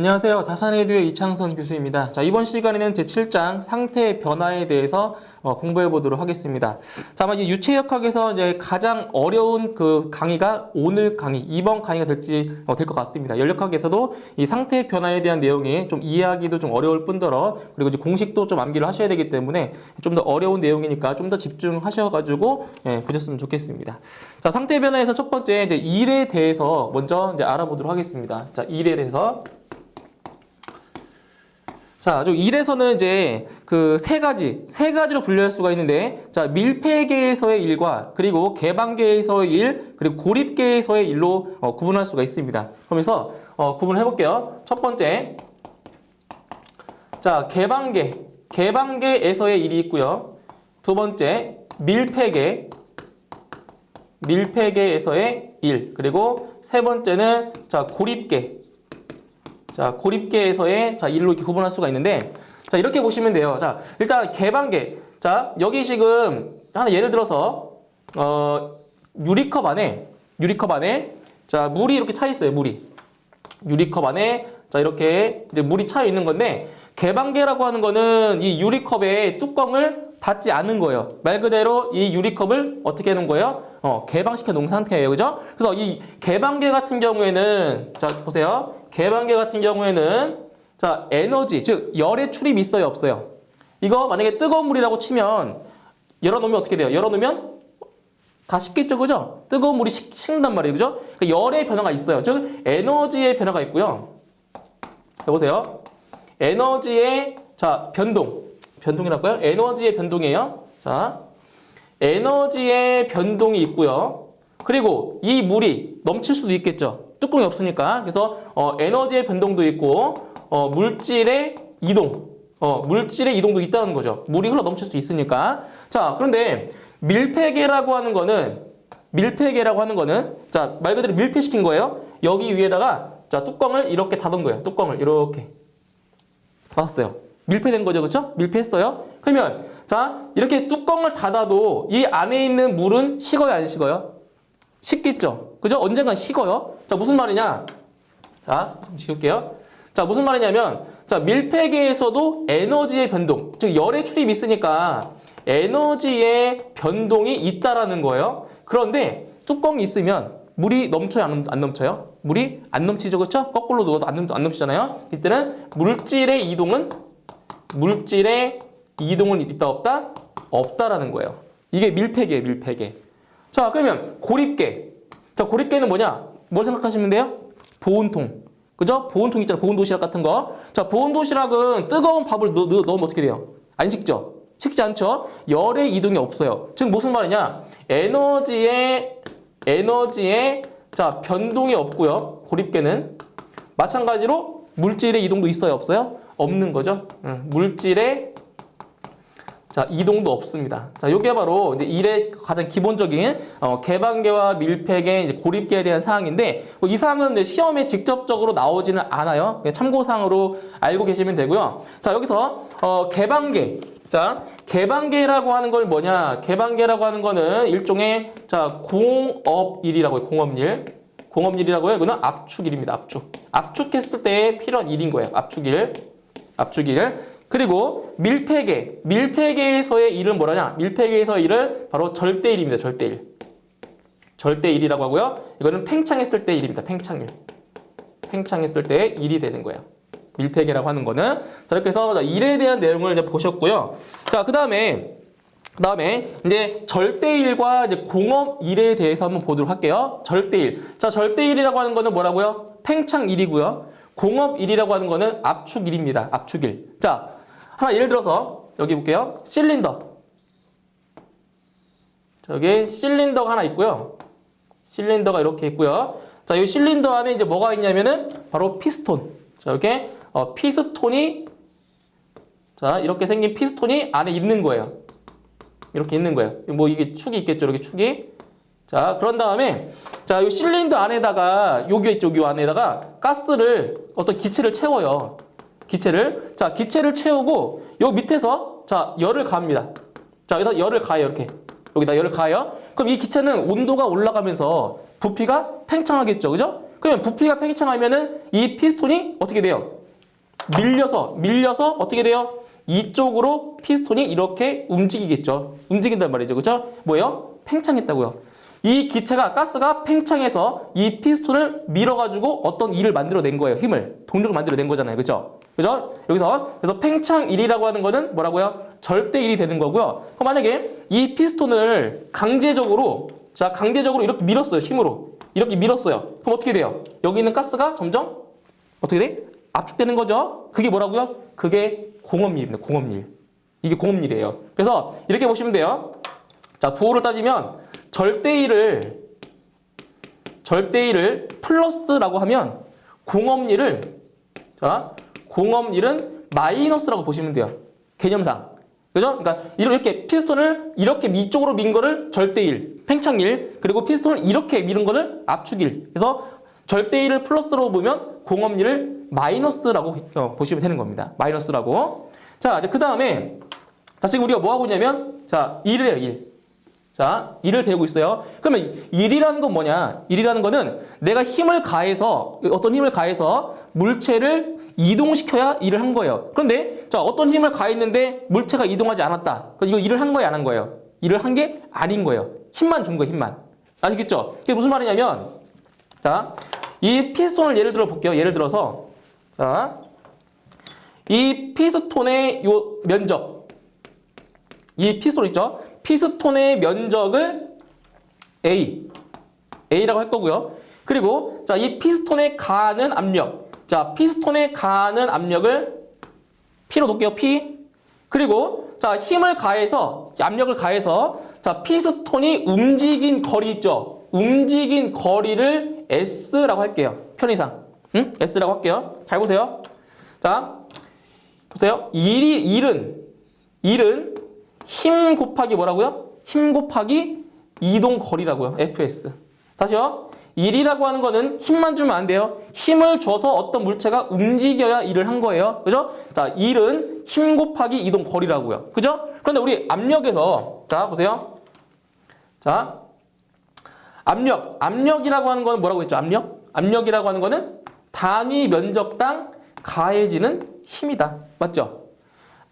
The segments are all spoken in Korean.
안녕하세요. 다산에듀의 이창선 교수입니다. 자, 이번 시간에는 제7장 상태 변화에 대해서 공부해 보도록 하겠습니다. 자, 아마 유체역학에서 이제 가장 어려운 그 강의가 오늘 강의, 이번 강의가 될 것 같습니다. 연력학에서도 이 상태 변화에 대한 내용이 좀 이해하기도 좀 어려울 뿐더러 그리고 이제 공식도 좀 암기를 하셔야 되기 때문에 좀 더 어려운 내용이니까 좀 더 집중하셔가지고 보셨으면 좋겠습니다. 자, 상태 변화에서 첫 번째 이제 일에 대해서 먼저 이제 알아보도록 하겠습니다. 자, 일에 대해서. 자, 좀 일에서는 이제 그 세 가지로 분류할 수가 있는데, 자, 밀폐계에서의 일과 그리고 개방계에서의 일, 그리고 고립계에서의 일로 구분할 수가 있습니다. 그러면서 구분해 볼게요. 첫 번째, 자, 개방계에서의 일이 있고요. 두 번째, 밀폐계에서의 일, 그리고 세 번째는 자, 고립계에서의 일로 이렇게 구분할 수가 있는데, 자, 이렇게 보시면 돼요. 자, 일단 개방계. 자, 여기 지금 하나 예를 들어서 유리컵 안에 자, 물이 이렇게 차 있어요. 유리컵 안에 자, 이렇게 이제 물이 차 있는 건데, 개방계라고 하는 거는 이 유리컵의 뚜껑을 닫지 않는 거예요. 말 그대로 이 유리컵을 어떻게 해놓은 거예요? 개방시켜 놓은 상태예요. 그죠? 그래서 이 개방계 같은 경우에는, 자, 보세요. 개방계 같은 경우에는, 자, 에너지, 즉, 열의 출입이 있어요, 없어요? 이거 만약에 뜨거운 물이라고 치면, 열어놓으면 어떻게 돼요? 열어놓으면 다 식겠죠, 그죠? 뜨거운 물이 식는단 말이에요, 그죠? 열의 변화가 있어요. 즉, 에너지의 변화가 있고요. 자, 보세요. 에너지의, 자, 변동이라고요? 에너지의 변동이에요. 자, 에너지의 변동이 있고요. 그리고 이 물이 넘칠 수도 있겠죠. 뚜껑이 없으니까. 그래서 에너지의 변동도 있고 물질의 이동도 있다는 거죠. 물이 흘러 넘칠 수 있으니까. 자, 그런데 밀폐계라고 하는 거는 자, 말 그대로 밀폐시킨 거예요. 여기 위에다가 자, 뚜껑을 이렇게 닫은 거예요. 뚜껑을 이렇게 닫았어요. 밀폐된 거죠, 그렇죠? 밀폐했어요. 그러면 자, 이렇게 뚜껑을 닫아도 이 안에 있는 물은 식어요, 안 식어요? 식겠죠, 그죠? 언젠간 식어요. 자, 무슨 말이냐? 자, 좀 지울게요. 자, 무슨 말이냐면, 자, 밀폐계에서도 에너지의 변동, 즉 열의 출입이 있으니까 에너지의 변동이 있다라는 거예요. 그런데 뚜껑이 있으면 물이 넘쳐요, 안 넘쳐요? 물이 안 넘치죠, 그렇죠? 거꾸로 넣어도 안 넘치잖아요. 이때는 물질의 이동은 있다, 없다? 없다라는 거예요. 이게 밀폐계예요, 밀폐계. 자, 그러면 고립계. 자, 고립계는 뭐냐? 뭘 생각하시면 돼요? 보온통. 그죠? 보온통 있잖아요. 보온도시락 같은 거. 자, 보온도시락은 뜨거운 밥을 넣으면 어떻게 돼요? 안 식죠? 식지 않죠? 열의 이동이 없어요. 즉, 무슨 말이냐? 에너지의 자, 변동이 없고요. 고립계는. 마찬가지로 물질의 이동도 있어요, 없어요? 없는 거죠. 물질의 자, 이동도 없습니다. 자, 요게 바로 이제 일의 가장 기본적인 개방계와 밀폐계, 이제 고립계에 대한 사항인데, 이 사항은 이제 시험에 직접적으로 나오지는 않아요. 참고사항으로 알고 계시면 되고요. 자, 여기서 개방계. 자, 개방계라고 하는 건 뭐냐? 개방계라고 하는 거는 일종의 자, 공업일이라고 해요. 공업일이라고 해요. 이거는 압축일입니다. 압축했을 때 필요한 일인 거예요. 압축일. 그리고 밀폐계에서의 일은 뭐라냐? 밀폐계에서의 일은 바로 절대일입니다. 절대일이라고 하고요. 이거는 팽창했을 때 일입니다. 팽창했을 때 일이 되는 거예요. 밀폐계라고 하는 거는. 자, 이렇게 해서 일에 대한 내용을 이제 보셨고요. 자, 그 다음에 이제 절대일과 이제 공업일에 대해서 한번 보도록 할게요. 절대일. 자, 절대일이라고 하는 거는 뭐라고요? 팽창일이고요. 공업일이라고 하는 거는 압축일입니다. 압축일. 자, 하나 예를 들어서 여기 볼게요. 실린더. 자, 여기 실린더가 하나 있고요. 실린더가 이렇게 있고요. 자, 이 실린더 안에 이제 뭐가 있냐면은 바로 피스톤. 자, 이렇게 피스톤이 자, 이렇게 생긴 피스톤이 안에 있는 거예요. 이렇게 있는 거예요. 뭐 이게 축이 있겠죠. 이렇게 축이. 자, 그런 다음에 자, 이 실린더 안에다가 여기 있죠. 요 안에다가 가스를 어떤 기체를 채워요. 자, 기체를 채우고 요 밑에서 자, 열을 가합니다. 자, 여기다 열을 가해요. 이렇게. 여기다 열을 가해요. 그럼 이 기체는 온도가 올라가면서 부피가 팽창하겠죠. 그죠? 그러면 부피가 팽창하면은 이 피스톤이 어떻게 돼요? 밀려서 어떻게 돼요? 이쪽으로 피스톤이 이렇게 움직이겠죠. 움직인단 말이죠. 그죠? 뭐예요? 팽창했다고요. 이 기체가 가스가 팽창해서 이 피스톤을 밀어가지고 어떤 일을 만들어낸 거예요. 힘을. 동력을 만들어낸 거잖아요. 그죠? 그죠? 여기서 그래서 팽창일이라고 하는 거는 뭐라고요? 절대일이 되는 거고요. 그럼 만약에 이 피스톤을 강제적으로 이렇게 밀었어요. 힘으로. 이렇게 밀었어요. 그럼 어떻게 돼요? 여기 있는 가스가 점점 어떻게 돼? 압축되는 거죠. 그게 뭐라고요? 그게 공업일입니다. 공업일. 이게 공업일이에요. 그래서 이렇게 보시면 돼요. 자, 부호를 따지면 절대일을 플러스라고 하면 공업일은 마이너스라고 보시면 돼요. 개념상. 그죠? 그러니까 이렇게 피스톤을 이렇게 위쪽으로 민 거를 절대일, 팽창일, 그리고 피스톤을 이렇게 미는 거를 압축일. 그래서 절대일을 플러스로 보면 공업일을 마이너스라고 보시면 되는 겁니다. 마이너스라고. 자, 이제 그 다음에 지금 우리가 뭐 하고 있냐면 일이래요, 일. 자, 일을 배우고 있어요. 그러면 일이라는 건 뭐냐? 일이라는 거는 내가 어떤 힘을 가해서 물체를 이동시켜야 일을 한 거예요. 그런데 어떤 힘을 가했는데 물체가 이동하지 않았다. 이거 일을 한 거예요, 안 한 거예요? 일을 한 게 아닌 거예요. 힘만 준 거예요, 힘만. 아시겠죠? 그게 무슨 말이냐면 이 피스톤을 예를 들어 볼게요. 예를 들어서 이 피스톤의 요 면적, 이 피스톤 있죠? 피스톤의 면적을 A라고 할 거고요. 그리고 이 피스톤에 가하는 압력, 피스톤에 가하는 압력을 P로 놓을게요. P. 그리고 힘을 가해서 압력을 가해서 피스톤이 움직인 거리 있죠? 움직인 거리를 S라고 할게요. 편의상. S라고 할게요. 잘 보세요. 자, 보세요. 일은 힘 곱하기 뭐라고요? 힘 곱하기 이동 거리라고요. FS. 다시요. 일이라고 하는 거는 힘만 주면 안 돼요. 힘을 줘서 어떤 물체가 움직여야 일을 한 거예요. 그죠? 일은 힘 곱하기 이동 거리라고요. 그죠? 그런데 우리 압력에서 보세요. 압력이라고 하는 거는 뭐라고 했죠? 압력이라고 하는 거는 단위 면적당 가해지는 힘이다. 맞죠?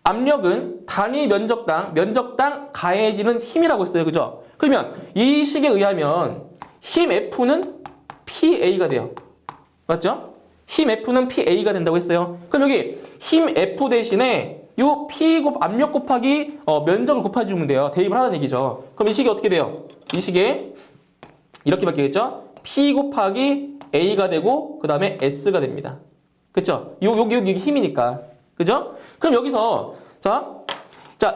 압력은 단위 면적당 가해지는 힘이라고 했어요. 그죠? 그러면 이 식에 의하면 힘 F는 PA가 돼요. 맞죠? 힘 F는 PA가 된다고 했어요. 그럼 여기 힘 F 대신에 요 압력 곱하기 면적을 곱해주면 돼요. 대입을 하라는 얘기죠. 그럼 이 식이 어떻게 돼요? 이 식에 이렇게 바뀌겠죠? P 곱하기 A가 되고 그 다음에 S가 됩니다. 그쵸? 여기 힘이니까. 그죠? 그럼 여기서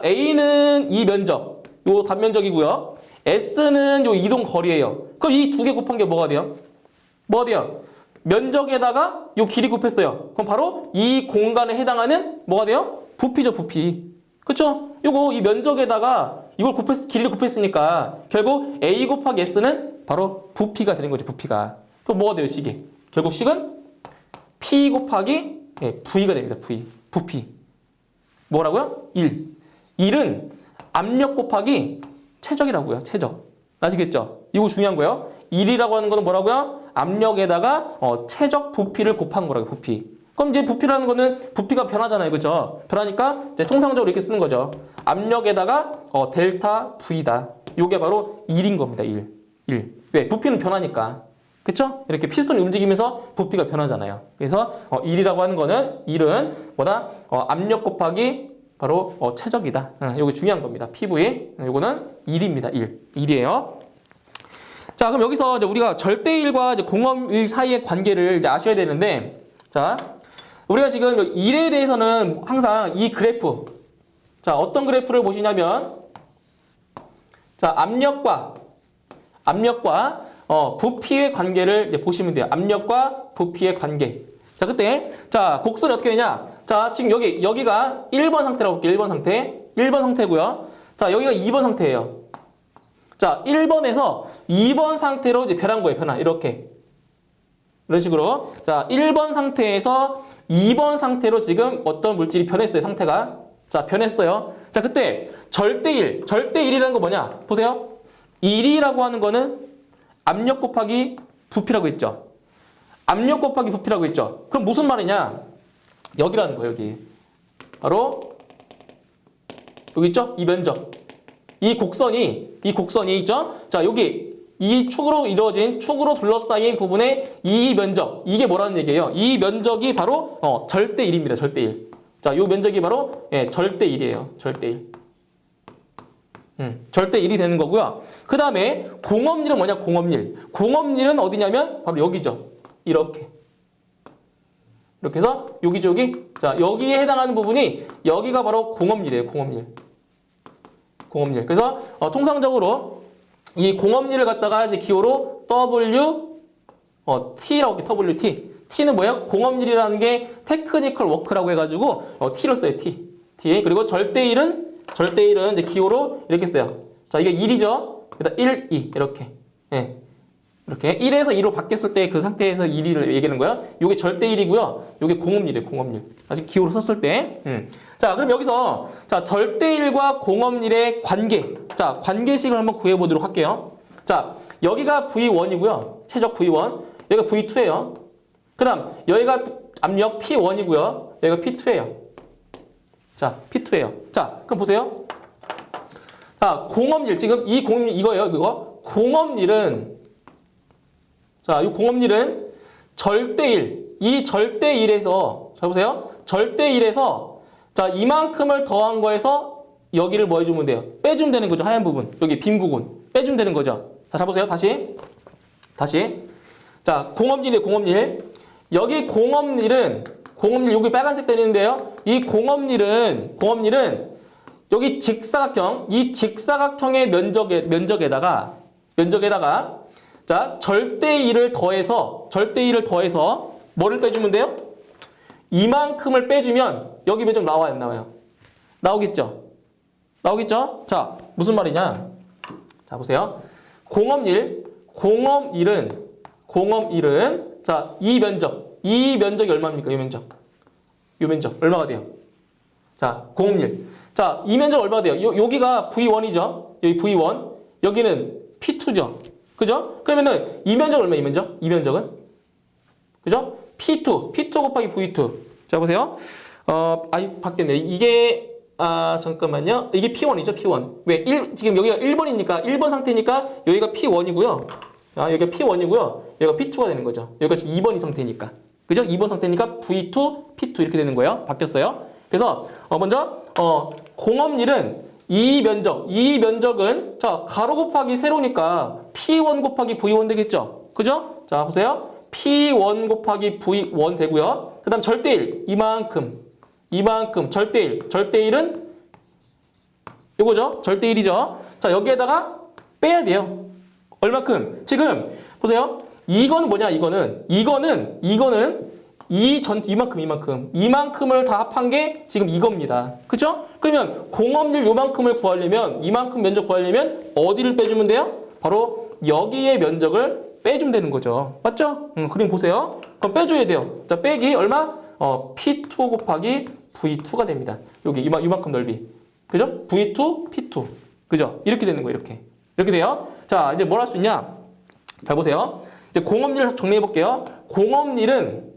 A는 이 면적, 요 단면적이고요. S는 요 이동 거리예요. 그럼 이 두 개 곱한 게 뭐가 돼요? 면적에다가 요 길이 곱했어요. 그럼 바로 이 공간에 해당하는 뭐가 돼요? 부피죠, 부피. 그쵸? 이 면적에다가 이걸 길이를 곱했으니까 결국 A 곱하기 S는 바로 부피가 되는 거죠, 부피가. 그럼 뭐가 돼요, 식이? 결국 식은 P 곱하기 V가 됩니다, V. 부피. 뭐라고요? 1은 압력 곱하기 최적이라고요. 최적. 아시겠죠? 이거 중요한 거예요. 1이라고 하는 거는 뭐라고요? 압력에다가 최적 부피를 곱한 거라고요. 부피. 그럼 이제 부피라는 거는 부피가 변하잖아요. 그죠? 변하니까 이제 통상적으로 이렇게 쓰는 거죠. 압력에다가 델타 V다. 이게 바로 1인 겁니다. 1. 왜? 부피는 변하니까. 그쵸? 이렇게 피스톤이 움직이면서 부피가 변하잖아요. 그래서 1이라고 하는 거는 1은 뭐다? 압력 곱하기 바로 최적이다. 이게 중요한 겁니다. PV. 이거는 1입니다. 1이에요. 자, 그럼 여기서 이제 우리가 절대일과 이제 공업일 사이의 관계를 이제 아셔야 되는데, 우리가 지금 1에 대해서는 항상 이 그래프, 어떤 그래프를 보시냐면, 압력과 부피의 관계를 이제 보시면 돼요. 압력과 부피의 관계. 그때 곡선이 어떻게 되냐? 지금 여기가 1번 상태라고 볼게요. 1번 상태. 1번 상태고요. 여기가 2번 상태예요. 1번에서 2번 상태로 이제 변한 거예요. 변화. 이렇게. 이런 식으로. 1번 상태에서 2번 상태로 지금 어떤 물질이 변했어요. 상태가. 변했어요. 그때 절대일이라는 거 뭐냐? 보세요. 1이라고 하는 거는 압력 곱하기 부피라고 했죠. 압력 곱하기 부피라고 했죠. 그럼 무슨 말이냐? 여기라는 거예요, 여기. 바로 여기 있죠? 이 면적. 이 곡선이 있죠? 자, 여기 이 축으로 이루어진 축으로 둘러싸인 부분의 이 면적. 이게 뭐라는 얘기예요? 이 면적이 바로 절대 1입니다. 절대 1. 자, 요 면적이 바로 절대 1이에요. 절대 1. 절대 1이 되는 거고요. 그 다음에 공업률은 뭐냐? 공업률. 공업률은 어디냐면 바로 여기죠. 이렇게 해서 여기죠, 여기. 자, 여기에 해당하는 부분이 여기가 바로 공업률이에요. 공업률. 그래서 통상적으로 이 공업률을 갖다가 이제 기호로 T라고 해. WT. T는 뭐예요? 공업률이라는 게 테크니컬 워크라고 해가지고 T를 써요. T. 그리고 절대일은 이제 기호로 이렇게 써요. 자, 이게 1이죠. 그다음 1, 2 이렇게. 예. 이렇게 1에서 2로 바뀌었을 때 그 상태에서 1을 얘기하는 거야. 요게 절대 1이고요. 요게 공업률이에요. 공업률. 아직 기호로 썼을 때. 자, 그럼 여기서 자, 절대 1과 공업률의 관계. 자, 관계식을 한번 구해 보도록 할게요. 자, 여기가 V1이고요. 최적 V1. 여기가 V2예요. 그다음 여기가 압력 P1이고요. 여기가 P2예요. 자, P2예요. 자, 그럼 보세요. 자, 공업률. 지금 이 공업률 이거예요. 이거. 공업률은 자, 이 공업률은 절대 1. 이 절대 1에서 자 보세요. 절대 1에서 자, 이만큼을 더한 거에서 여기를 뭐 해주면 돼요? 빼주면 되는 거죠. 하얀 부분. 여기 빈 부분. 빼주면 되는 거죠. 자, 보세요. 다시. 자, 공업률이에요. 공업률. 여기 공업률은 여기 빨간색 되는데요. 이 공업률은 여기 직사각형, 이 직사각형의 면적에다가 자, 절대 1을 더해서 뭐를 빼주면 돼요? 이만큼을 빼주면 여기 면적 나와요, 안 나와요? 나오겠죠? 자, 무슨 말이냐? 자, 보세요. 공업률은 자, 이 면적이 얼마입니까? 이 면적 얼마가 돼요? 자, 공업률. 자, 이 면적 얼마가 돼요? 여기가 V1이죠. 여기 V1. 여기는 P2죠. 그죠? 그러면은 이 면적 얼마? 이 면적은? 그죠? P2 곱하기 V2. 자, 보세요. 바뀌었네. 이게 잠깐만요. 이게 P1이죠, P1. 왜? 지금 여기가 1번이니까 1번 상태니까 여기가 P1이고요. 여기가 P1이고요. 여기가 P2가 되는 거죠. 여기가 2번이 상태니까. 그죠? 2번 상태니까 V2, P2 이렇게 되는 거예요. 바뀌었어요. 그래서 먼저 공업률은 이 면적은 자, 가로 곱하기 세로니까 P1 곱하기 V1 되겠죠? 그죠? 자, 보세요. P1 곱하기 V1 되고요. 그 다음 절대 1, 이만큼. 절대 1은 이거죠? 절대 1이죠? 자, 여기에다가 빼야 돼요. 얼마큼? 지금 보세요. 이거는 뭐냐? 이거는 이만큼을 다 합한 게 지금 이겁니다. 그죠? 그러면 공업률 요만큼을 구하려면 이만큼 면적 구하려면 어디를 빼주면 돼요? 바로 여기의 면적을 빼주면 되는 거죠. 맞죠? 그림 보세요. 그럼 빼줘야 돼요. 자, 빼기 얼마? P2 곱하기 V2가 됩니다. 여기 이만큼 넓이. 그죠? V2, P2. 그죠? 이렇게 되는 거예요. 이렇게 돼요. 자, 이제 뭘 할 수 있냐? 잘 보세요. 이제 공업률 정리해 볼게요. 공업률은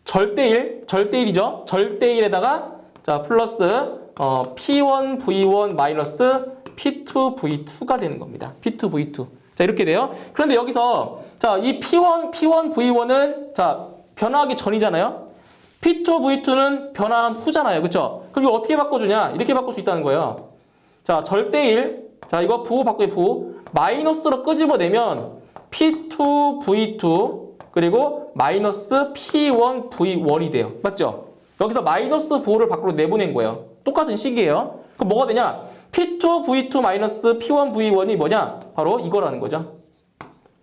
절대 1이죠. 절대 1에다가 자, 플러스 P1, V1 마이너스 P2, V2가 되는 겁니다. P2, V2. 자, 이렇게 돼요. 그런데 여기서 자, 이 P1, V1은 자, 변화하기 전이잖아요. P2, V2는 변화한 후잖아요. 그렇죠? 그럼 이거 어떻게 바꿔주냐? 이렇게 바꿀 수 있다는 거예요. 자, 절대 1. 자, 이거 부호 바꾸기 부호. 마이너스로 끄집어내면 P2, V2 그리고 마이너스 P1, V1이 돼요. 맞죠? 여기서 마이너스 부호를 밖으로 내보낸 거예요. 똑같은 식이에요. 그럼 뭐가 되냐? P2, V2 마이너스 P1, V1이 뭐냐? 바로 이거라는 거죠.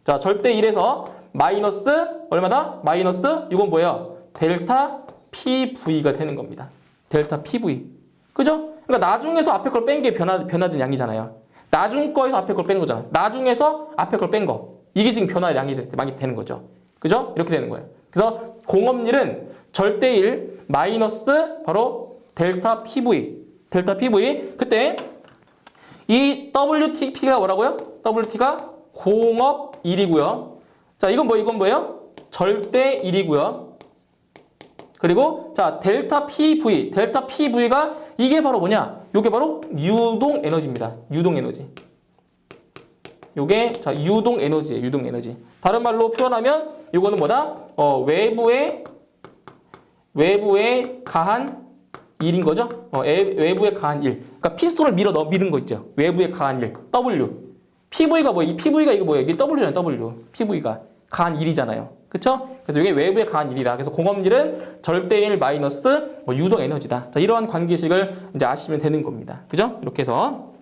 자, 절대 1에서 마이너스 얼마다? 마이너스 이건 뭐예요? 델타 PV가 되는 겁니다. 델타 PV. 그죠? 그러니까 나중에서 앞에 걸 뺀 게 변화된 양이잖아요. 나중 거에서 앞에 걸 뺀 거잖아. 나중에서 앞에 걸 뺀 거. 이게 지금 변화의 양이 많이 되는 거죠. 그죠? 이렇게 되는 거예요. 그래서 공업률은 절대 1 마이너스 바로 델타 PV. 그때 이 WTP가 뭐라고요? WT가 공업 1이고요. 자, 이건 뭐예요? 절대 1이고요. 그리고 자, 델타 PV. 델타 PV가 이게 바로 뭐냐? 요게 바로 유동 에너지입니다. 유동 에너지. 요게 자, 유동 에너지예요. 유동 에너지. 다른 말로 표현하면 요거는 뭐다? 외부에 가한 1인 거죠? 외부에 가한 1. 그러니까 피스톤을 미는 거 있죠. 외부에 가한 1. W. PV가 뭐예요? 이 PV가 이거 뭐예요? 이게 W잖아요. W. PV가 가한 1이잖아요. 그쵸? 그래서 이게 외부에 가한 1이다. 그래서 공업률은 절대 1 마이너스 유동 에너지다. 자, 이러한 관계식을 이제 아시면 되는 겁니다. 그죠? 이렇게 해서.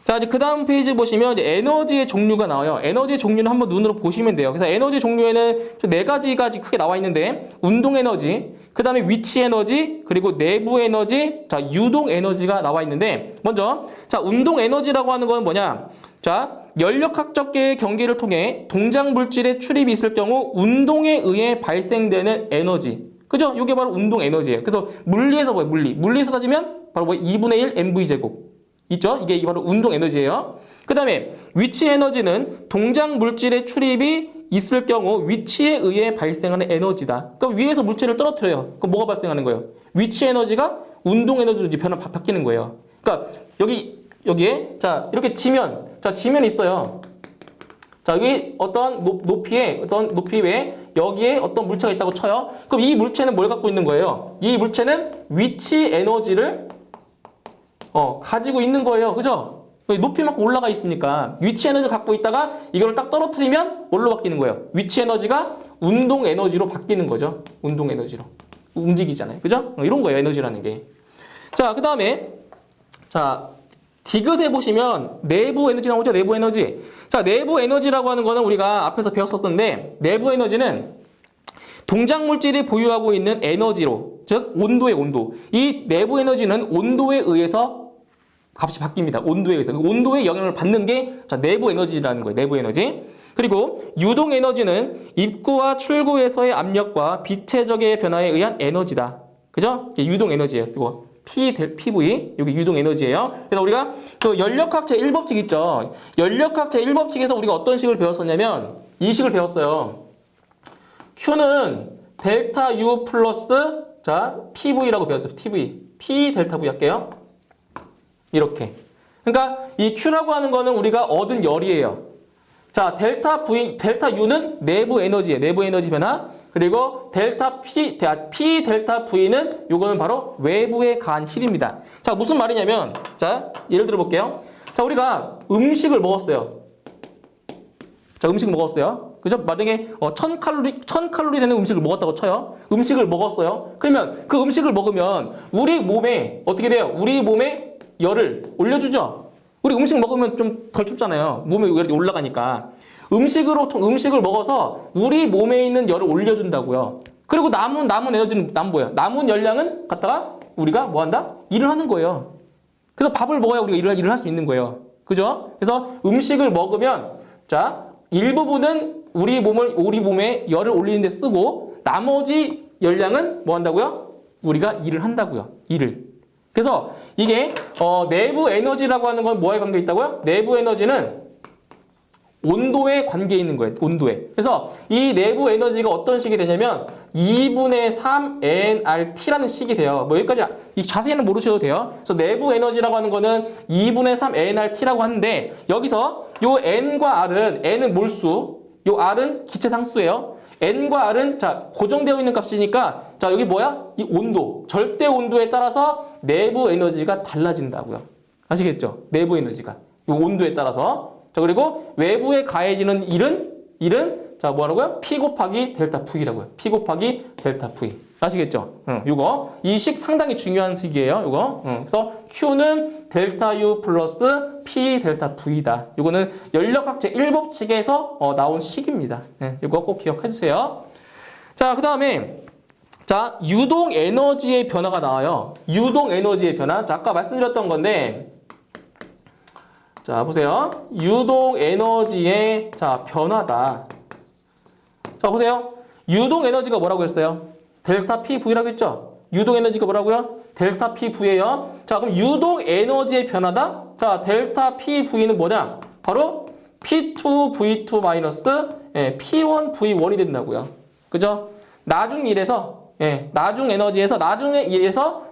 자, 이제 그 다음 페이지 보시면 이제 에너지의 종류가 나와요. 에너지의 종류는 한번 눈으로 보시면 돼요. 그래서 에너지 종류에는 네 가지가 크게 나와 있는데, 운동 에너지, 그 다음에 위치 에너지, 그리고 내부 에너지, 자, 유동 에너지가 나와 있는데, 먼저, 자, 운동 에너지라고 하는 건 뭐냐? 자, 연력학적계의 경기를 통해 동작 물질의 출입이 있을 경우 운동에 의해 발생되는 에너지. 그죠? 이게 바로 운동 에너지예요. 그래서 물리에서 뭐예요? 물리에서 따지면 바로 뭐 2분의 1 mv제곱. 있죠? 이게 바로 운동 에너지예요. 그 다음에 위치 에너지는 동작 물질의 출입이 있을 경우 위치에 의해 발생하는 에너지다. 그러니까 위에서 물체를 떨어뜨려요. 그럼 뭐가 발생하는 거예요? 위치 에너지가 운동 에너지로 이제 바뀌는 거예요. 그러니까 여기에 자, 이렇게 지면 있어요. 자, 여기 어떤 높이 위에 여기에 어떤 물체가 있다고 쳐요. 그럼 이 물체는 뭘 갖고 있는 거예요? 이 물체는 위치 에너지를 가지고 있는 거예요. 그죠? 높이만큼 올라가 있으니까 위치 에너지를 갖고 있다가 이걸 딱 떨어뜨리면 뭘로 바뀌는 거예요? 위치 에너지가 운동 에너지로 바뀌는 거죠. 운동 에너지로. 움직이잖아요. 그죠? 이런 거예요. 에너지라는 게. 자, 그 다음에 자, 디귿에 보시면 내부 에너지 나오죠? 내부 에너지. 자, 내부 에너지라고 하는 거는 우리가 앞에서 배웠었는데, 내부 에너지는 동작 물질이 보유하고 있는 에너지로, 즉 온도의 온도. 이 내부 에너지는 온도에 의해서 값이 바뀝니다. 온도에 의해서. 온도의 영향을 받는 게 자, 내부 에너지라는 거예요. 내부 에너지. 그리고 유동 에너지는 입구와 출구에서의 압력과 빛의 변화에 의한 에너지다. 그죠? 이게 유동 에너지예요. 이거 PV, 여기 유동 에너지예요. 그래서 우리가 그 연력학 제1법칙 있죠. 연력학 제1법칙에서 우리가 어떤 식을 배웠었냐면 이 식을 배웠어요. Q는 델타 U 플러스 자, PV라고 배웠죠. PV. P 델타 V 할게요. 이렇게. 그러니까 이 Q라고 하는 거는 우리가 얻은 열이에요. 자, 델타 U는 내부 에너지예요. 내부 에너지 변화. 그리고 P 델타 V는 요거는 바로 외부에 가한 힐입니다. 자, 무슨 말이냐면 자, 예를 들어 볼게요. 자, 우리가 음식을 먹었어요. 자, 음식 먹었어요. 그죠? 만약에 1000칼로리 되는 음식을 먹었다고 쳐요. 음식을 먹었어요. 그러면 그 음식을 먹으면 우리 몸에 어떻게 돼요? 우리 몸에 열을 올려주죠. 우리 음식 먹으면 좀 덜 춥잖아요. 몸에 열이 올라가니까. 음식을 먹어서 우리 몸에 있는 열을 올려준다고요. 그리고 남은 에너지는 뭐예요? 남은 열량은 갖다가 우리가 뭐 한다? 일을 하는 거예요. 그래서 밥을 먹어야 우리가 일을 할 수 있는 거예요. 그죠? 그래서 음식을 먹으면 자, 일부분은 우리 몸에 열을 올리는 데 쓰고 나머지 열량은 뭐 한다고요? 우리가 일을 한다고요. 일을. 그래서 이게 내부 에너지라고 하는 건 뭐에 관계 있다고요? 내부 에너지는 온도에 관계 있는 거예요. 온도에. 그래서 이 내부 에너지가 어떤 식이 되냐면 2분의 3 nRT라는 식이 돼요. 뭐 여기까지 이 자세히는 모르셔도 돼요. 그래서 내부 에너지라고 하는 거는 2분의 3 nRT라고 하는데 여기서 요 n과 n은 몰수, 요 r은 기체 상수예요. n과 r은 자, 고정되어 있는 값이니까 자, 여기 뭐야? 이 온도, 절대 온도에 따라서 내부 에너지가 달라진다고요. 아시겠죠? 내부 에너지가. 이 온도에 따라서. 자, 그리고 외부에 가해지는 일은 자, 뭐라고요? P 곱하기 델타 V라고요. P 곱하기 델타 V. 아시겠죠? 요거. 이 식 상당히 중요한 식이에요. 요거. 그래서 Q는 델타 U 플러스 P 델타 V다. 요거는 연력학 제1법칙에서 나온 식입니다. 요거 꼭 기억해 주세요. 자, 그 다음에 자, 유동 에너지의 변화가 나와요. 유동 에너지의 변화. 자, 아까 말씀드렸던 건데 자, 보세요. 유동 에너지의 자, 변화다. 자, 보세요. 유동 에너지가 뭐라고 했어요? 델타 PV라고 했죠? 유동 에너지가 뭐라고요? 델타 PV예요. 자, 그럼 유동 에너지의 변화다? 자, 델타 PV는 뭐냐? 바로 P2V2 마이너스 P1V1이 된다고요. 그죠? 나중 일에서 나중 에너지에서 나중에 일에서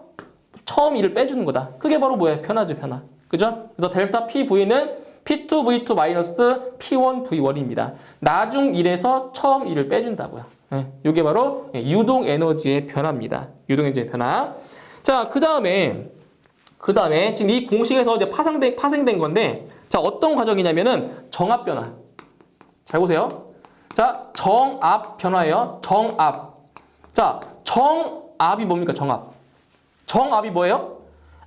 처음 일을 빼주는 거다. 그게 바로 뭐예요? 변화죠, 변화. 그죠? 그래서 델타 PV는 P2V2 마이너스 P1V1입니다. 나중 일에서 처음 일을 빼준다고요. 이게 바로 유동 에너지의 변화입니다. 유동 에너지의 변화. 자, 그 다음에 지금 이 공식에서 이제 파생된 건데, 자, 어떤 과정이냐면은 정압 변화. 잘 보세요. 자, 정압 변화예요. 정압. 자, 정압이 뭡니까? 정압. 정압이 뭐예요?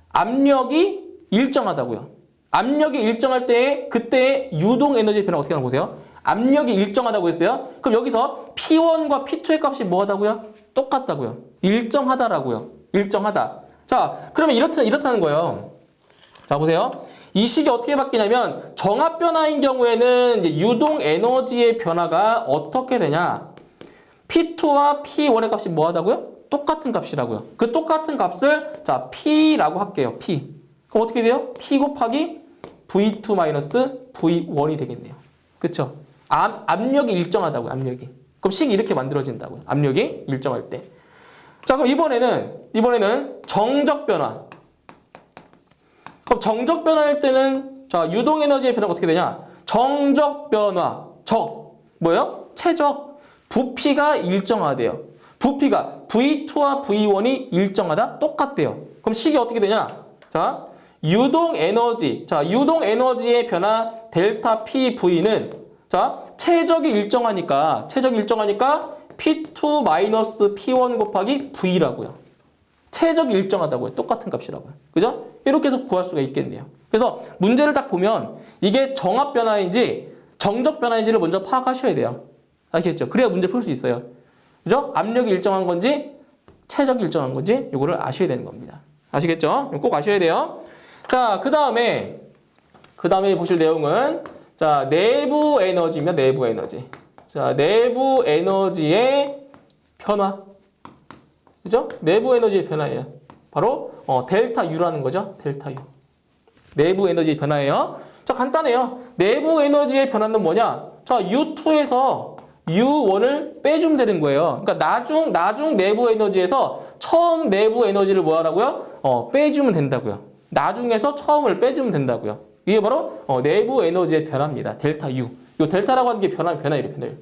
압력이 일정하다고요. 압력이 일정할 때에 그때의 유동 에너지의 변화가 어떻게 하나 보세요. 압력이 일정하다고 했어요. 그럼 여기서 P1과 P2의 값이 뭐하다고요? 똑같다고요. 일정하다라고요. 일정하다. 자, 그러면 이렇다는 거예요. 자, 보세요. 이 식이 어떻게 바뀌냐면 정압 변화인 경우에는 이제 유동 에너지의 변화가 어떻게 되냐? P2와 P1의 값이 뭐하다고요? 똑같은 값이라고요. 그 똑같은 값을 자 P라고 할게요. P. 그럼 어떻게 돼요? P 곱하기 V2 마이너스 V1이 되겠네요. 그렇죠? 압력이 일정하다고요. 압력이. 그럼 식이 이렇게 만들어진다고요. 압력이 일정할 때. 자, 그럼 이번에는 정적 변화. 그럼 정적 변화일 때는 자 유동 에너지의 변화가 어떻게 되냐? 정적 변화. 뭐예요? 최적. 부피가 일정하대요. 부피가 V2와 V1이 일정하다? 똑같대요. 그럼 식이 어떻게 되냐? 자, 유동 에너지의 변화 델타 PV는 자, 최적이 일정하니까 P2 마이너스 P1 곱하기 V라고요. 최적이 일정하다고요. 똑같은 값이라고요. 그죠? 이렇게 해서 구할 수가 있겠네요. 그래서 문제를 딱 보면 이게 정압 변화인지 정적 변화인지를 먼저 파악하셔야 돼요. 아시겠죠? 그래야 문제 풀 수 있어요. 그죠? 압력이 일정한 건지 최적이 일정한 건지 이거를 아셔야 되는 겁니다. 아시겠죠? 꼭 아셔야 돼요. 자, 그 다음에 보실 내용은 자, 내부 에너지입니다. 내부 에너지. 자, 내부 에너지의 변화. 그죠? 내부 에너지의 변화예요. 바로 델타 U라는 거죠. 델타 U. 내부 에너지의 변화예요. 자, 간단해요. 내부 에너지의 변화는 뭐냐? 자, U2에서 U1을 빼주면 되는 거예요. 그러니까 나중 내부 에너지에서 처음 내부 에너지를 뭐 하라고요? 빼주면 된다고요. 나중에서 처음을 빼주면 된다고요. 이게 바로 내부 에너지의 변화입니다. 델타 U. 이 델타라고 하는 게 변화율이에요.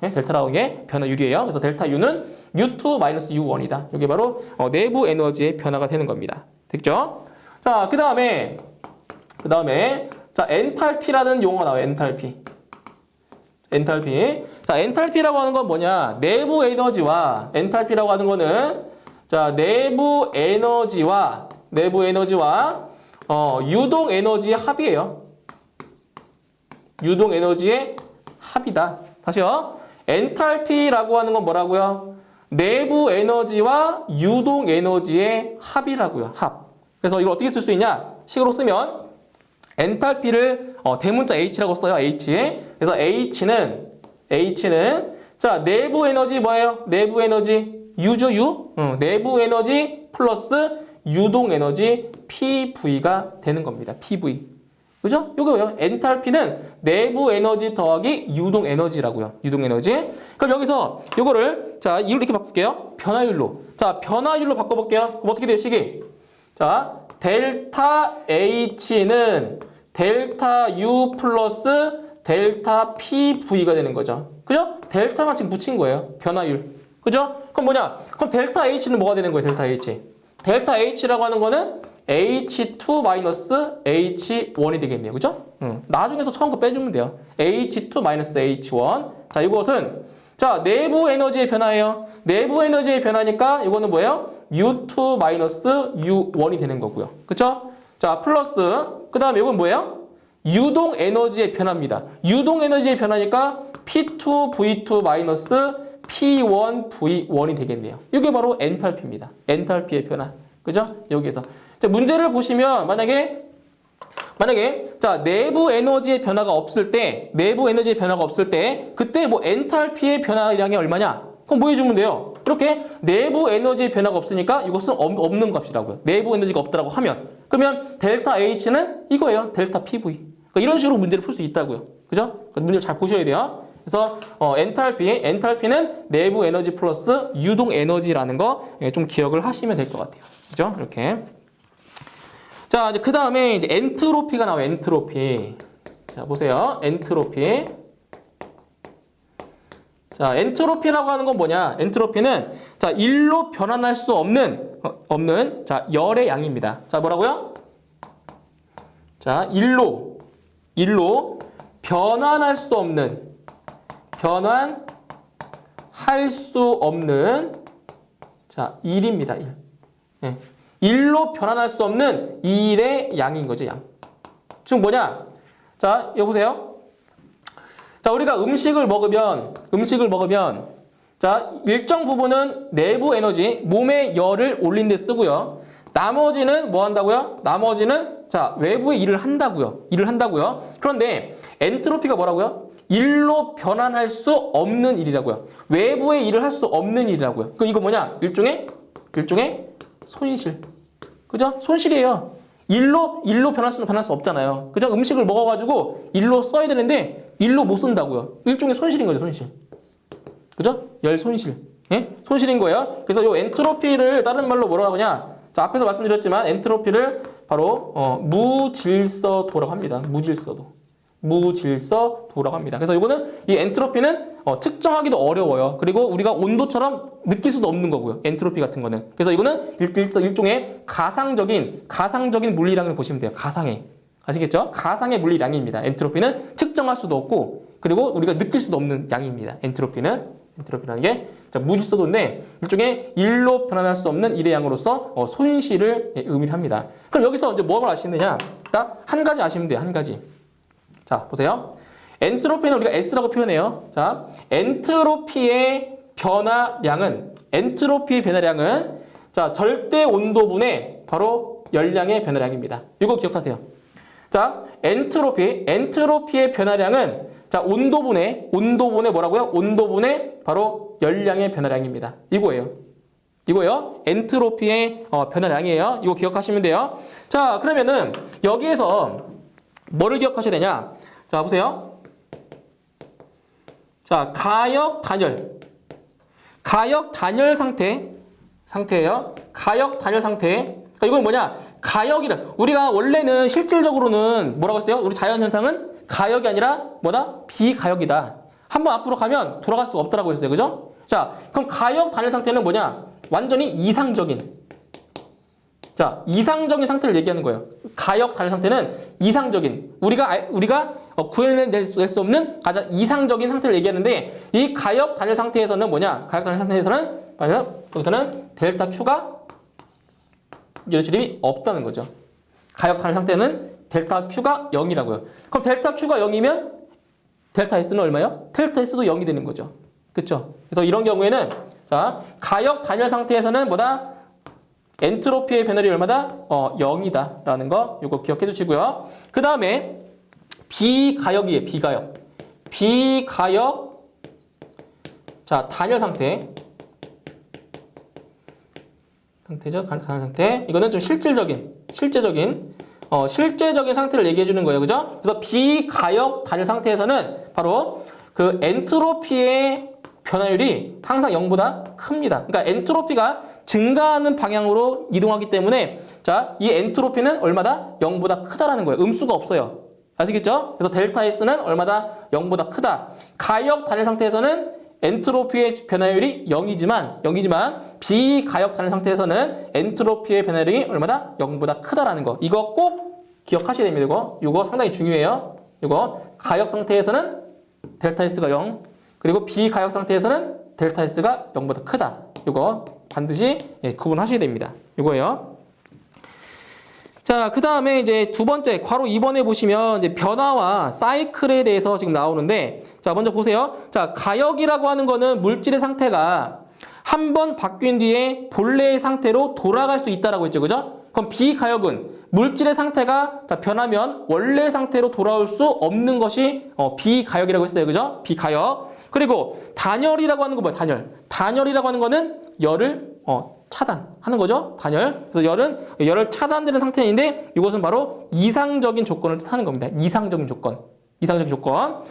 네? 델타라고 하는 게 변화율이에요. 그래서 델타 U는 U2 마이너스 U1이다. 이게 바로 내부 에너지의 변화가 되는 겁니다. 됐죠? 자, 그 다음에 자, 엔탈피라는 용어가 나와요. 엔탈피. 자, 엔탈피라고 하는 건 뭐냐? 내부 에너지와 엔탈피라고 하는 거는 자, 내부 에너지와 유동 에너지의 합이에요. 유동 에너지의 합이다. 다시요. 엔탈피라고 하는 건 뭐라고요? 내부 에너지와 유동 에너지의 합이라고요. 합. 그래서 이거 어떻게 쓸 수 있냐? 식으로 쓰면 엔탈피를 대문자 H라고 써요. H. 그래서 H는 자, 내부 에너지 뭐예요? 내부 에너지 U죠, U. 내부 에너지 플러스 유동 에너지 PV가 되는 겁니다. PV. 그죠? 요거요. 엔탈피는 내부 에너지 더하기 유동 에너지라고요. 유동 에너지. 그럼 여기서 요거를 자, 이렇게 바꿀게요. 변화율로. 자, 변화율로 바꿔볼게요. 그럼 어떻게 돼요, 식이? 자, 델타 H는 델타 U 플러스 델타 PV가 되는 거죠. 그죠? 델타만 지금 붙인 거예요. 변화율. 그죠? 그럼 뭐냐? 그럼 델타 H는 뭐가 되는 거예요? 델타 H. 델타 H라고 하는 거는 H2 마이너스 H1이 되겠네요. 그죠? 나중에서 처음 거 빼주면 돼요. H2 마이너스 H1. 자, 이것은 자, 내부 에너지의 변화예요. 내부 에너지의 변화니까 이거는 뭐예요? U2 마이너스 U1이 되는 거고요. 그쵸? 자, 플러스 그 다음에 이건 뭐예요? 유동 에너지의 변화입니다. 유동 에너지의 변화니까 P2V2 마이너스 P1V1이 되겠네요. 이게 바로 엔탈피입니다. 엔탈피의 변화. 그죠? 여기에서. 자, 문제를 보시면 만약에 자, 내부 에너지의 변화가 없을 때 그때 뭐 엔탈피의 변화량이 얼마냐? 그럼 뭐 해주면 돼요? 이렇게 내부 에너지의 변화가 없으니까 이것은 없는 값이라고요. 내부 에너지가 없다라고 하면 그러면 델타 H는 이거예요. 델타 PV. 그러니까 이런 식으로 문제를 풀 수 있다고요. 그죠? 그러니까 문제를 잘 보셔야 돼요. 그래서 엔탈피는 내부 에너지 플러스 유동 에너지라는 거 좀 기억을 하시면 될 것 같아요. 그죠? 이렇게. 자, 이제 그 다음에 이제 엔트로피가 나와요. 엔트로피. 자, 보세요. 엔트로피. 자, 엔트로피라고 하는 건 뭐냐? 엔트로피는 자, 일로 변환할 수 없는 자, 열의 양입니다. 자, 뭐라고요? 자, 일로 변환할 수 없는 자, 일입니다. 일. 네. 일로 변환할 수 없는 일의 양인 거죠, 양. 즉 뭐냐? 자, 여보세요. 자, 우리가 음식을 먹으면 자, 일정 부분은 내부 에너지, 몸의 열을 올린 데 쓰고요. 나머지는 뭐 한다고요? 나머지는 자, 외부의 일을 한다고요. 그런데 엔트로피가 뭐라고요? 일로 변환할 수 없는 일이라고요. 외부의 일을 할 수 없는 일이라고요. 그럼 이거 뭐냐? 일종의 손실. 그죠? 손실이에요. 일로 변할 수 없잖아요. 그죠? 음식을 먹어가지고 일로 써야 되는데 일로 못 쓴다고요. 일종의 손실인 거죠, 손실. 그죠? 열 손실. 예? 손실인 거예요. 그래서 요 엔트로피를 다른 말로 뭐라고 하냐? 자, 앞에서 말씀드렸지만 엔트로피를 바로 무질서도라고 합니다. 무질서도라고 합니다. 그래서 이거는 이 엔트로피는 측정하기도 어려워요. 그리고 우리가 온도처럼 느낄 수도 없는 거고요. 엔트로피 같은 거는. 그래서 이거는 일종의 가상적인 물리량을 보시면 돼요. 아시겠죠? 가상의 물리량입니다. 엔트로피는 측정할 수도 없고 그리고 우리가 느낄 수도 없는 양입니다. 엔트로피라는 게 자, 무질서도인데 일종의 일로 변환할 수 없는 일의 양으로서 손실을 의미를 합니다. 그럼 여기서 이제 뭐를 아시느냐? 딱 한 가지 아시면 돼요. 한 가지. 자, 보세요. 엔트로피는 우리가 S라고 표현해요. 자, 엔트로피의 변화량은 자, 절대 온도분의 바로 열량의 변화량입니다. 이거 기억하세요. 자, 엔트로피의 변화량은 자, 온도분의 뭐라고요? 온도분의 바로 열량의 변화량입니다. 이거예요. 엔트로피의 변화량이에요. 이거 기억하시면 돼요. 자, 그러면은 여기에서 뭐를 기억하셔야 되냐? 자, 보세요. 자, 가역 단열 상태예요. 가역 단열 상태. 그러니까 이건 뭐냐? 우리가 원래는 실질적으로는 뭐라고 했어요? 우리 자연 현상은 가역이 아니라 뭐다? 비가역이다. 한번 앞으로 가면 돌아갈 수가 없다라고 했어요. 그죠? 자, 그럼 가역 단열 상태는 뭐냐? 완전히 이상적인 상태를 얘기하는 거예요. 가역 단열 상태는 이상적인, 우리가 구현해낼 수 없는 가장 이상적인 상태를 얘기하는데, 이 가역 단열 상태에서는 뭐냐? 가역 단열 상태에서는 여기서는 델타 Q가 열출입이 없다는 거죠. 가역 단열 상태는 델타 Q가 0이라고요. 그럼 델타 Q가 0이면 델타 S는 얼마요? 델타 S도 0이 되는 거죠. 그렇죠? 그래서 이런 경우에는 자, 가역 단열 상태에서는 뭐다? 엔트로피의 변화율이 얼마다? 0이다라는 거 이거 기억해 주시고요. 그 다음에 비가역이에요. 비가역 자, 단열 상태죠. 단열 상태. 이거는 좀 실제적인 상태를 얘기해 주는 거예요. 그죠? 그래서 비가역 단열 상태에서는 바로 그 엔트로피의 변화율이 항상 0보다 큽니다. 그러니까 엔트로피가 증가하는 방향으로 이동하기 때문에 자, 이 엔트로피는 얼마다? 0보다 크다라는 거예요. 음수가 없어요. 아시겠죠? 그래서 델타 S는 얼마다? 0보다 크다. 가역 단열 상태에서는 엔트로피의 변화율이 0이지만 비가역 단열 상태에서는 엔트로피의 변화율이 얼마다? 0보다 크다라는 거. 이거 꼭 기억하셔야 됩니다. 이거 상당히 중요해요. 이거 가역 상태에서는 델타 S가 0, 그리고 비가역 상태에서는 델타 S가 0보다 크다. 이거 반드시 구분하셔야 됩니다. 이거예요. 자, 그 다음에 이제 두 번째, 괄호 2번에 보시면 이제 변화와 사이클에 대해서 지금 나오는데, 자, 먼저 보세요. 자, 가역이라고 하는 거는 물질의 상태가 한 번 바뀐 뒤에 본래의 상태로 돌아갈 수 있다라고 했죠. 그죠? 그럼 비가역은 물질의 상태가 자, 변하면 원래 상태로 돌아올 수 없는 것이 비가역이라고 했어요. 그죠? 비가역. 그리고 단열이라고 하는 거 뭐야? 단열이라고 하는 거는 열을 차단하는 거죠. 단열. 그래서 열을 차단되는 상태인데 이것은 바로 이상적인 조건을 뜻하는 겁니다. 이상적인 조건. 이상적인 조건.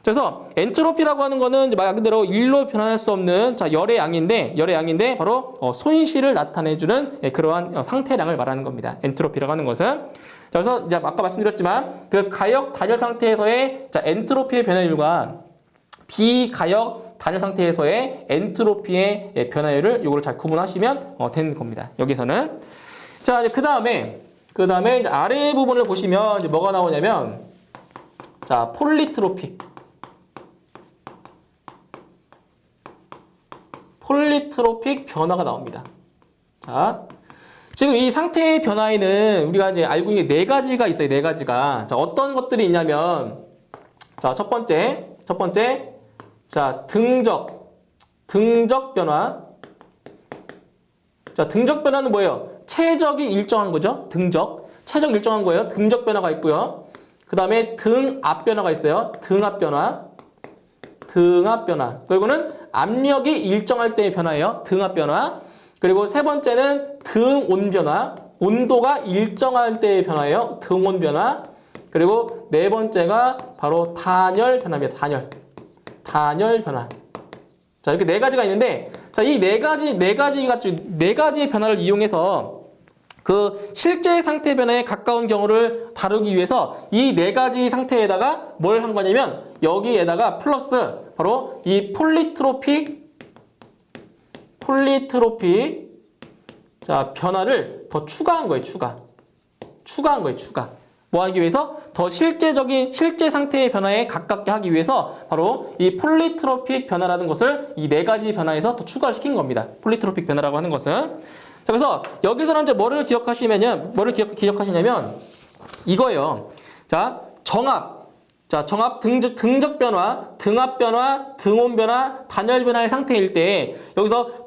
그래서 엔트로피라고 하는 거는 말 그대로 일로 변환할 수 없는 열의 양인데 바로 손실을 나타내주는 그러한 상태량을 말하는 겁니다. 엔트로피라고 하는 것은. 자, 그래서 이제 아까 말씀드렸지만 그 가역 단열 상태에서의 엔트로피의 변화율과 비가역 단열 상태에서의 엔트로피의 변화율을 요거를 잘 구분하시면 되는 겁니다. 여기서는. 자, 이제 그 다음에 이제 아래 부분을 보시면 이제 뭐가 나오냐면 자, 폴리트로픽 변화가 나옵니다. 자, 지금 이 상태의 변화에는 우리가 이제 알고 있는 네 가지가 있어요. 네 가지가. 자, 어떤 것들이 있냐면 자, 첫 번째 자, 등적 변화. 자, 등적 변화는 뭐예요? 최적이 일정한 거죠. 최적 일정한 거예요. 등적 변화가 있고요. 그 다음에 등압 변화가 있어요. 등압 변화. 그리고는 압력이 일정할 때의 변화예요. 등압 변화. 그리고 세 번째는 등온 변화. 온도가 일정할 때의 변화예요. 등온 변화. 그리고 네 번째가 바로 단열 변화입니다. 단열 변화. 자, 이렇게 네 가지가 있는데, 자, 이 네 가지의 변화를 이용해서 그 실제 상태 변화에 가까운 경우를 다루기 위해서 이 네 가지 상태에다가 뭘 한 거냐면 여기에다가 플러스 바로 이 폴리트로픽 자, 변화를 더 추가한 거예요. 추가한 거예요. 뭐 하기 위해서? 더 실제 상태의 변화에 가깝게 하기 위해서 바로 이 폴리트로픽 변화라는 것을 이 네 가지 변화에서 더 추가를 시킨 겁니다. 폴리트로픽 변화라고 하는 것은. 자, 그래서 여기서는 이제 뭐를 기억하시냐면 이거예요. 자, 정압, 등적 변화, 등압 변화, 등온 변화, 단열 변화의 상태일 때 여기서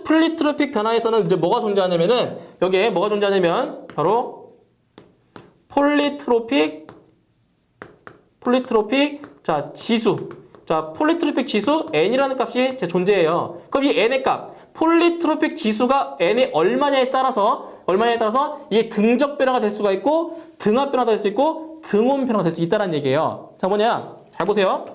폴리트로픽 변화에서는 이제 뭐가 존재하냐면은 여기에 뭐가 존재하냐면 바로 폴리트로픽 자, 지수. 자, 폴리트로픽 지수 n이라는 값이 존재해요. 그럼 이 n의 값, 폴리트로픽 지수가 n이 얼마냐에 따라서 이게 등적 변화가 될 수가 있고 등압 변화가 될 수 있고 등온 변화가 될 수 있다는 얘기예요. 자, 뭐냐? 잘 보세요.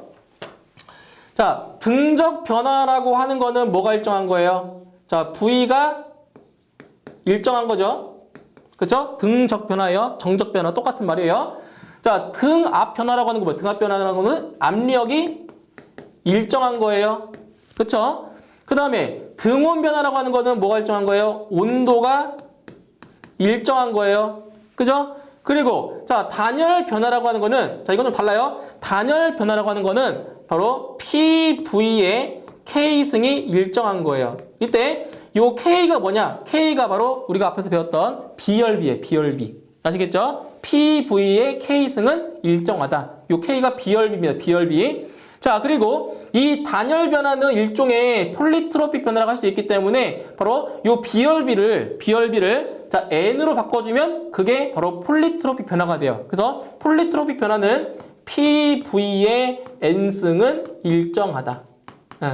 자, 등적 변화라고 하는 거는 뭐가 일정한 거예요? 자, V가 일정한 거죠. 그렇죠? 등적 변화예요. 정적 변화 똑같은 말이에요. 자, 등압 변화라고 하는 거 뭐예요? 등압 변화라고 하는 거는 압력이 일정한 거예요. 그렇죠? 그 다음에 등온 변화라고 하는 거는 뭐가 일정한 거예요? 온도가 일정한 거예요. 그죠? 그리고 자, 단열 변화라고 하는 거는 자, 이건 좀 달라요. 단열 변화라고 하는 거는 바로 PV의 K승이 일정한 거예요. 이때 요 K가 뭐냐? K가 바로 우리가 앞에서 배웠던 비열비예요. 비열비. 아시겠죠? PV의 K승은 일정하다. 요 K가 비열비입니다. 비열비. 자, 그리고 이 단열 변화는 일종의 폴리트로픽 변화라고 할 수 있기 때문에 바로 이 비열비를 자, N으로 바꿔주면 그게 바로 폴리트로픽 변화가 돼요. 그래서 폴리트로픽 변화는 PV의 N승은 일정하다.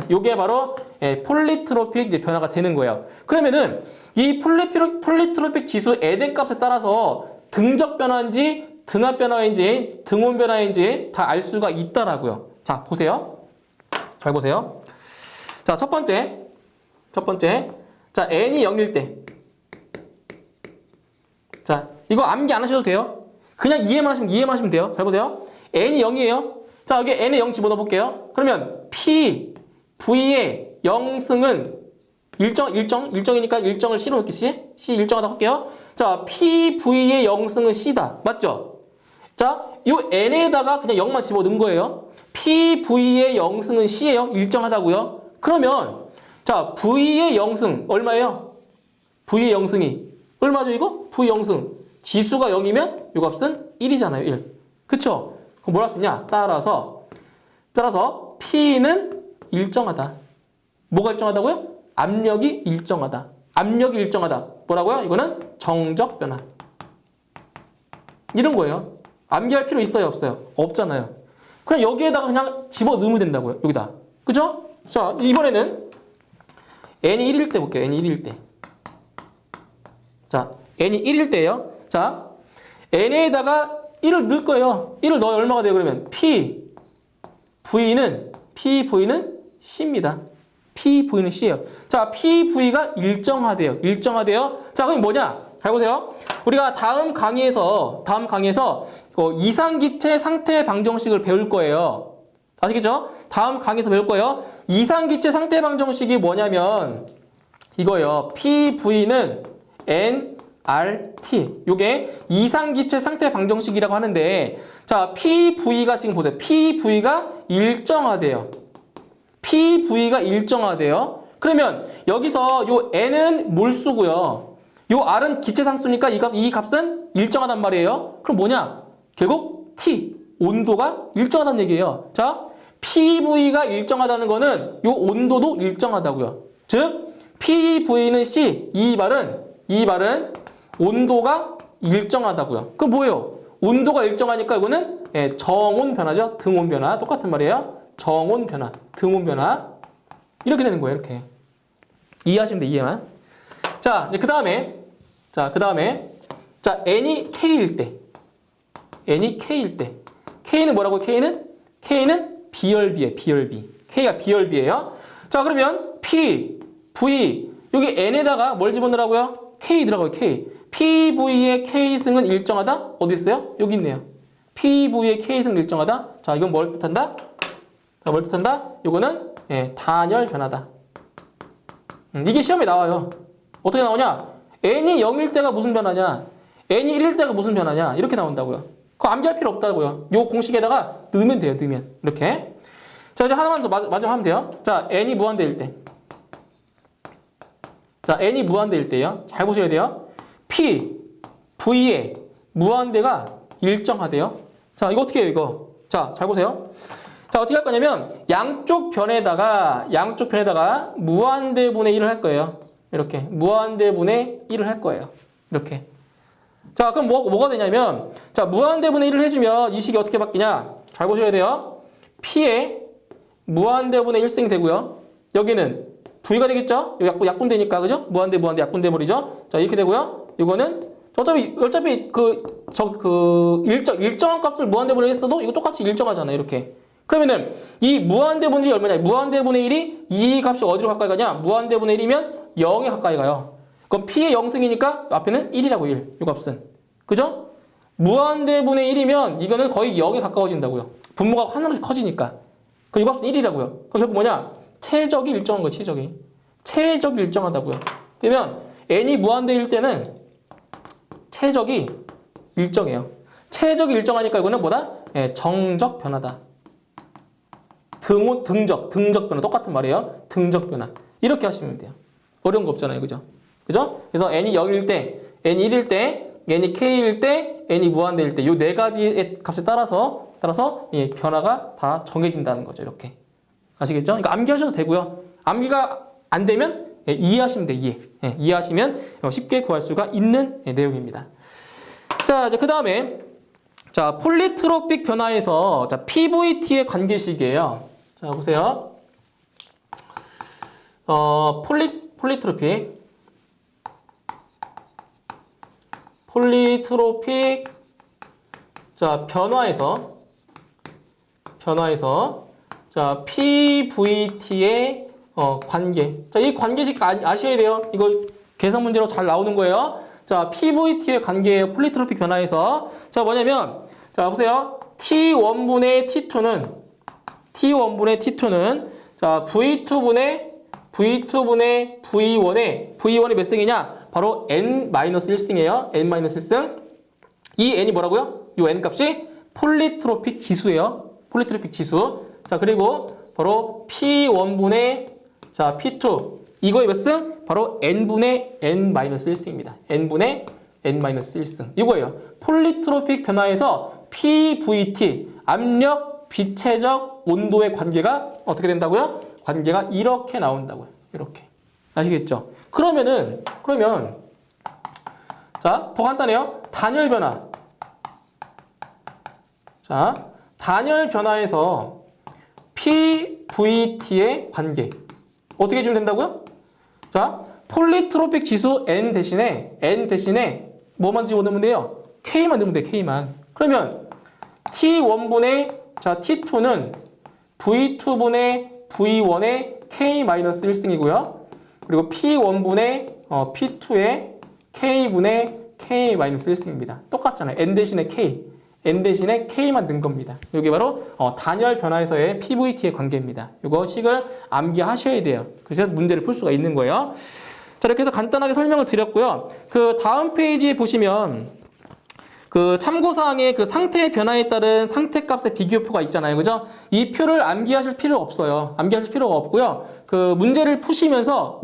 요게 바로 폴리트로픽 이제 변화가 되는 거예요. 그러면은 이 폴리트로픽 지수 N의 값에 따라서 등적 변화인지 등압 변화인지 등온 변화인지 다 알 수가 있다라고요. 자, 보세요. 잘 보세요. 자, 첫 번째. 자, n이 0일 때. 자, 이거 암기 안 하셔도 돼요. 그냥 이해만 하시면 돼요. 잘 보세요. n이 0이에요. 자, 여기 n에 0 집어넣어 볼게요. 그러면 P, V의 0승은 일정이니까 일정을 C로 넣기 C 일정하다 할게요. 자, P, V의 0승은 C다. 맞죠? 자, 이 n에다가 그냥 0만 집어넣은 거예요. PV의 0승은 C예요. 일정하다고요. 그러면 자, V의 0승 얼마예요? V의 0승이 얼마죠 이거? V 0승. 지수가 0이면 이 값은 1이잖아요. 1. 그쵸? 그럼 뭘 할 수 있냐? 따라서 P는 일정하다. 뭐가 일정하다고요? 압력이 일정하다. 뭐라고요? 이거는 정적 변화. 이런 거예요. 암기할 필요 있어요? 없어요? 없잖아요. 그냥 여기에다가 그냥 집어넣으면 된다고요. 여기다. 그죠? 자, 이번에는 n이 1일 때 볼게요. n이 1일 때. 자, n이 1일 때예요. 자, n에다가 1을 넣을 거예요. 1을 넣어야 얼마가 돼요? 그러면 PV는 C입니다. PV는 C예요. 자, PV가 일정하대요. 일정하대요. 자, 그럼 뭐냐? 잘 보세요. 우리가 다음 강의에서 이상기체 상태 방정식을 배울 거예요. 아시겠죠? 다음 강의에서 배울 거예요. 이상기체 상태 방정식이 뭐냐면 이거예요. PV는 nRT. 요게 이상기체 상태 방정식이라고 하는데, 자, PV가 지금 보세요. PV가 일정하대요. PV가 일정하대요. 그러면 여기서 요 n은 몰수고요. 요 r은 기체상수니까 이 값은 일정하단 말이에요. 그럼 뭐냐? 결국 T, 온도가 일정하다는 얘기예요. 자, PV가 일정하다는 거는 요 온도도 일정하다고요. 즉, PV는 C, 이 말은 온도가 일정하다고요. 그럼 뭐예요? 온도가 일정하니까 이거는 정온 변화죠. 등온 변화. 똑같은 말이에요. 정온 변화, 등온 변화. 이렇게 되는 거예요. 이렇게. 이해하시면 돼, 이해만. 자, 이제 그 다음에 n이 k일 때. k는 뭐라고? K는 비열비예요. 비열비. k가 비열비예요. 자, 그러면 P, V 여기 n에다가 뭘 집어넣으라고요? k 들어가요. k. PV의 k승은 일정하다? 어디 있어요? 여기 있네요. PV의 k승은 일정하다. 자, 이건 뭘 뜻한다? 자, 뭘 뜻한다? 이거는 단열 변화다. 이게 시험에 나와요. 어떻게 나오냐? n이 0일 때가 무슨 변화냐? n이 1일 때가 무슨 변화냐? 이렇게 나온다고요. 그거 암기할 필요 없다고요. 요 공식에다가 넣으면 돼요. 넣으면. 이렇게. 자, 이제 하나만 더 마지막 하면 돼요. 자, n이 무한대일 때. 자, n이 무한대일 때요. 잘 보셔야 돼요. P, V의 무한대가 일정하대요. 자, 이거 어떻게 해요, 이거? 자, 잘 보세요. 자, 어떻게 할 거냐면 양쪽 변에다가 무한대분의 1을 할 거예요. 이렇게 무한대분의 1을 할 거예요. 이렇게. 자, 그럼 뭐가 되냐면, 자, 무한대분의 1을 해주면 이 식이 어떻게 바뀌냐? 잘 보셔야 돼요. P의 무한대분의 1승이 되고요. 여기는 V가 되겠죠? 약분되니까, 그죠? 무한대 약분돼 버리죠? 자, 이렇게 되고요. 이거는 어차피 일정한 값을 무한대분의 했어도 이거 똑같이 일정하잖아요. 이렇게. 그러면은 이 무한대분의 1이 얼마냐? 무한대분의 1이 이 값이 어디로 가까이 가냐? 무한대분의 1이면 0에 가까이 가요. 그럼 P의 0승이니까 앞에는 1이라고 1. 이 값은. 그죠? 무한대분의 1이면 이거는 거의 0에 가까워진다고요. 분모가 하나씩 커지니까. 그럼 이 값은 1이라고요. 그럼 결국 뭐냐? 최적이 일정한 거예요. 최적이 일정하다고요. 그러면 n이 무한대일 때는 최적이 일정해요. 최적이 일정하니까 이거는 뭐다? 정적 변화다. 등적 변화 똑같은 말이에요. 등적 변화. 이렇게 하시면 돼요. 어려운 거 없잖아요. 그죠? 그래서 n이 0일 때, n이 1일 때, n이 k일 때, n이 무한대일 때 이 네 가지의 값에 따라서 변화가 다 정해진다는 거죠. 이렇게. 아시겠죠? 그러니까 암기하셔도 되고요. 암기가 안 되면 이해하시면 돼요. 이해하시면 쉽게 구할 수가 있는 내용입니다. 자, 이제 그 다음에 자, 폴리트로픽 변화에서 자, PVT의 관계식이에요. 자, 보세요. 폴리트로픽 자, 변화에서 자, PVT의 관계. 자, 이 관계식 아셔야 돼요. 이거 계산 문제로 잘 나오는 거예요. 자, PVT의 관계예요. 폴리트로픽 변화에서. 자, 뭐냐면 자, 보세요. T1분의 T2는 자, V2분의 V1의 몇 승이냐? 바로 N-1승이에요. N-1승. 이 N이 뭐라고요? 이 N 값이 폴리트로픽 지수예요. 폴리트로픽 지수. 자, 그리고 바로 P1분의 자, P2. 이거의 몇 승? 바로 N분의 N-1승입니다. N분의 N-1승. 이거예요. 폴리트로픽 변화에서 PVT, 압력, 비체적, 온도의 관계가 어떻게 된다고요? 관계가 이렇게 나온다고요. 이렇게. 아시겠죠? 그러면 자, 더 간단해요. 단열 변화. 자, 단열 변화에서 PVT의 관계. 어떻게 해주면 된다고요? 자, 폴리트로픽 지수 n 대신에 뭐만 집어넣으면 돼요? K만 넣으면 돼, K만. 그러면 T1분의 자, T2는 V2분의 V1의 K-1승이고요. 그리고 P1분의 P2의 K분의 K-1승입니다. 똑같잖아요. N 대신에 K. N 대신에 K만 넣은 겁니다. 이게 바로 단열 변화에서의 PVT의 관계입니다. 이거 식을 암기하셔야 돼요. 그래서 문제를 풀 수가 있는 거예요. 자, 이렇게 해서 간단하게 설명을 드렸고요. 그 다음 페이지에 보시면 그 참고사항에 그 상태의 변화에 따른 상태값의 비교표가 있잖아요. 그죠? 이 표를 암기하실 필요가 없어요. 암기하실 필요가 없고요. 그 문제 푸시면서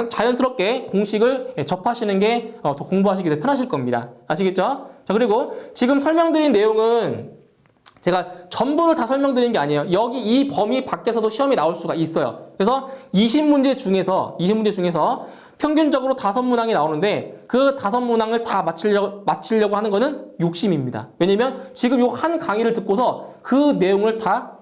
자연스럽게 공식을 접하시는 게 더 공부하시기 더 편하실 겁니다. 아시겠죠? 자, 그리고 지금 설명드린 내용은 제가 전부를 다 설명드린 게 아니에요. 여기 이 범위 밖에서도 시험이 나올 수가 있어요. 그래서 20문제 중에서 평균적으로 5문항이 나오는데 그 5문항을 다 맞히려고 하는 거는 욕심입니다. 왜냐면 지금 요 한 강의를 듣고서 그 내용을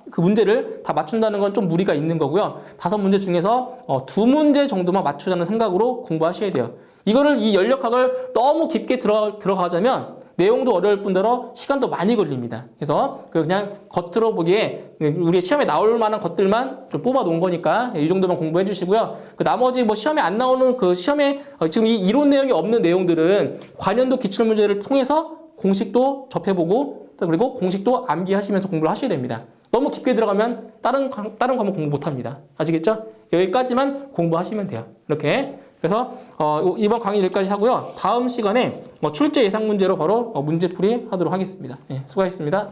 그 문제를 다 맞춘다는 건 좀 무리가 있는 거고요. 5문제 중에서 2문제 정도만 맞추자는 생각으로 공부하셔야 돼요. 이거를 이 연력학을 너무 깊게 들어가자면 내용도 어려울 뿐더러 시간도 많이 걸립니다. 그래서 그냥 겉으로 보기에 우리 시험에 나올 만한 것들만 좀 뽑아 놓은 거니까 이 정도만 공부해 주시고요. 그 나머지 뭐 시험에 안 나오는 그 시험에 지금 이 이론 내용이 없는 내용들은 관련도 기출문제를 통해서 공식도 접해보고 그리고 공식도 암기하시면서 공부를 하셔야 됩니다. 너무 깊게 들어가면 다른 과목 공부 못합니다. 아시겠죠? 여기까지만 공부하시면 돼요. 이렇게. 그래서 이번 강의 여기까지 하고요. 다음 시간에 출제 예상 문제로 바로 문제풀이 하도록 하겠습니다. 네, 수고하셨습니다.